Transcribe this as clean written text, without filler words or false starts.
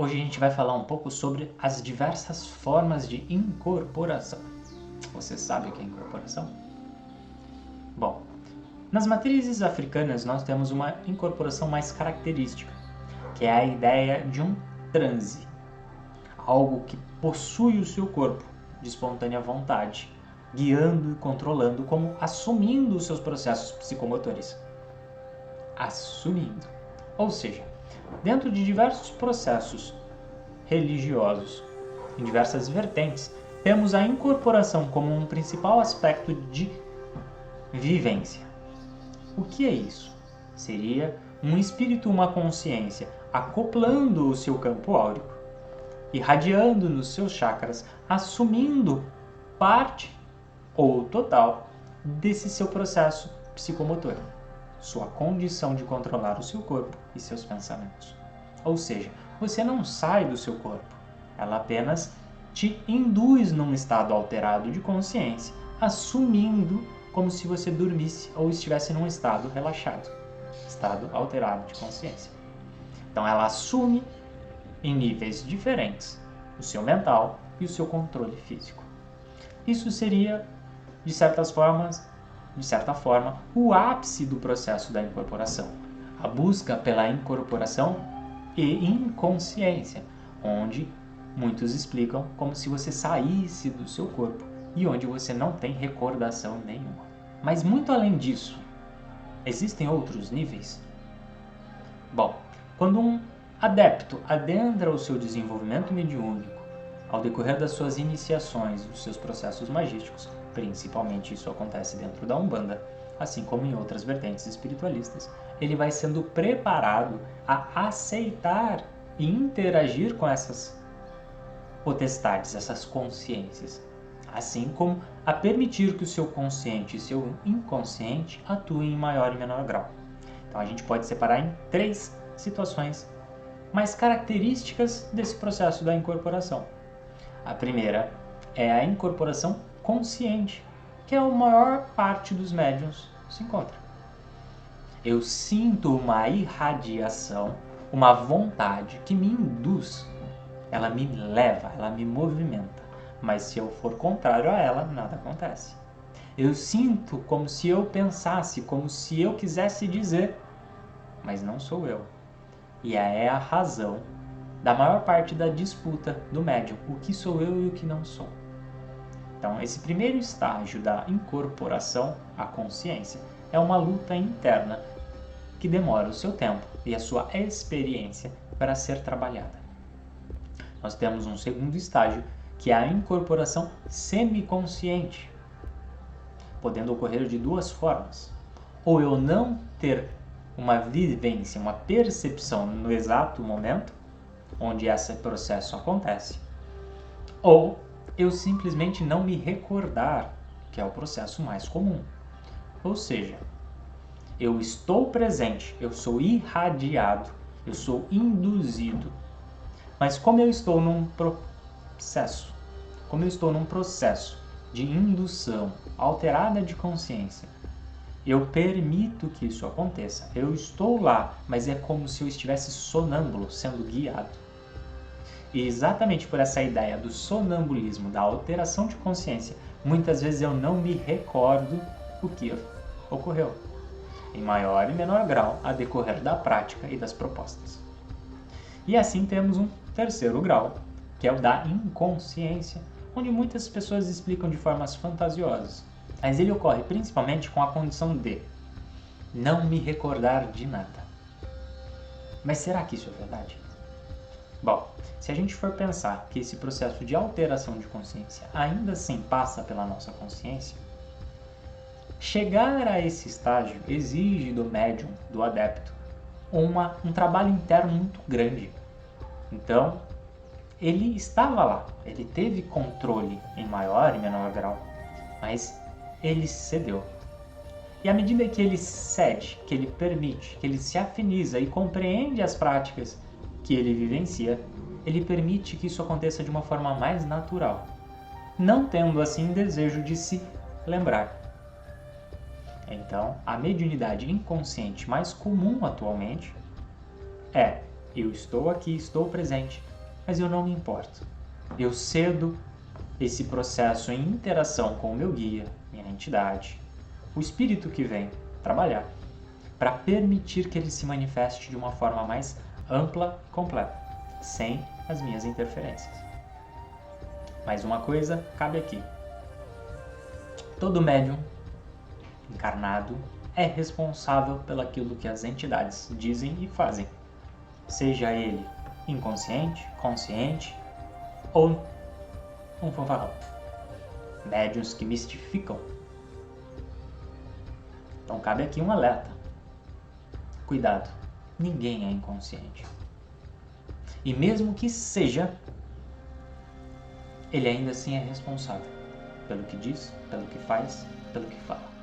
Hoje a gente vai falar um pouco sobre as diversas formas de incorporação. Você sabe o que é incorporação? Bom, nas matrizes africanas nós temos uma incorporação mais característica, que é a ideia de um transe, algo que possui o seu corpo de espontânea vontade, guiando e controlando, como assumindo os seus processos psicomotores. Assumindo. Ou seja, dentro de diversos processos religiosos, em diversas vertentes, temos a incorporação como um principal aspecto de vivência. O que é isso? Seria um espírito, uma consciência, acoplando o seu campo áurico, irradiando nos seus chakras, assumindo parte ou total desse seu processo psicomotor, sua condição de controlar o seu corpo e seus pensamentos. Ou seja, você não sai do seu corpo, ela apenas te induz num estado alterado de consciência, assumindo como se você dormisse ou estivesse num estado relaxado, estado alterado de consciência. Então ela assume em níveis diferentes o seu mental e o seu controle físico. Isso seria, de certa forma, o ápice do processo da incorporação, a busca pela incorporação e inconsciência, onde muitos explicam como se você saísse do seu corpo e onde você não tem recordação nenhuma. Mas muito além disso, existem outros níveis? Bom, quando um adepto adentra o seu desenvolvimento mediúnico, ao decorrer das suas iniciações, dos seus processos magísticos, principalmente isso acontece dentro da Umbanda, assim como em outras vertentes espiritualistas, ele vai sendo preparado a aceitar e interagir com essas potestades, essas consciências, assim como a permitir que o seu consciente e seu inconsciente atuem em maior e menor grau. Então a gente pode separar em 3 situações mais características desse processo da incorporação. A primeira é a incorporação consciente, que é a maior parte dos médiuns se encontra. Eu sinto uma irradiação, uma vontade que me induz, ela me leva, ela me movimenta, mas se eu for contrário a ela, nada acontece. Eu sinto como se eu pensasse, como se eu quisesse dizer, mas não sou eu. E é a razão da maior parte da disputa do médium, o que sou eu e o que não sou. Então, esse primeiro estágio da incorporação à consciência é uma luta interna que demora o seu tempo e a sua experiência para ser trabalhada. Nós temos um segundo estágio, que é a incorporação semiconsciente, podendo ocorrer de 2 formas. Ou eu não ter uma vivência, uma percepção no exato momento onde esse processo acontece, ou eu simplesmente não me recordar, que é o processo mais comum. Ou seja, eu estou presente, eu sou irradiado, eu sou induzido, mas como eu estou num processo de indução alterada de consciência, eu permito que isso aconteça. Eu estou lá, mas é como se eu estivesse sonâmbulo, sendo guiado. E exatamente por essa ideia do sonambulismo, da alteração de consciência, muitas vezes eu não me recordo o que ocorreu, em maior e menor grau, a decorrer da prática e das propostas. E assim temos um terceiro grau, que é o da inconsciência, onde muitas pessoas explicam de formas fantasiosas, mas ele ocorre principalmente com a condição de não me recordar de nada. Mas será que isso é verdade? Bom, se a gente for pensar que esse processo de alteração de consciência ainda assim passa pela nossa consciência, chegar a esse estágio exige do médium, do adepto, um trabalho interno muito grande. Então, ele estava lá, ele teve controle em maior e menor grau, mas ele cedeu. E à medida que ele cede, que ele permite, que ele se afiniza e compreende as práticas que ele vivencia, ele permite que isso aconteça de uma forma mais natural, não tendo assim desejo de se lembrar. Então, a mediunidade inconsciente mais comum atualmente é: eu estou aqui, estou presente, mas eu não me importo. Eu cedo esse processo em interação com o meu guia, minha entidade, o espírito que vem trabalhar, para permitir que ele se manifeste de uma forma mais ampla e completa, sem as minhas interferências. Mas uma coisa cabe aqui. Todo médium encarnado é responsável pelaquilo que as entidades dizem e fazem, seja ele inconsciente, consciente ou um fanfarrão. Médiuns que mistificam. Então cabe aqui um alerta. Cuidado, ninguém é inconsciente. E mesmo que seja, ele ainda assim é responsável pelo que diz, pelo que faz, pelo que fala.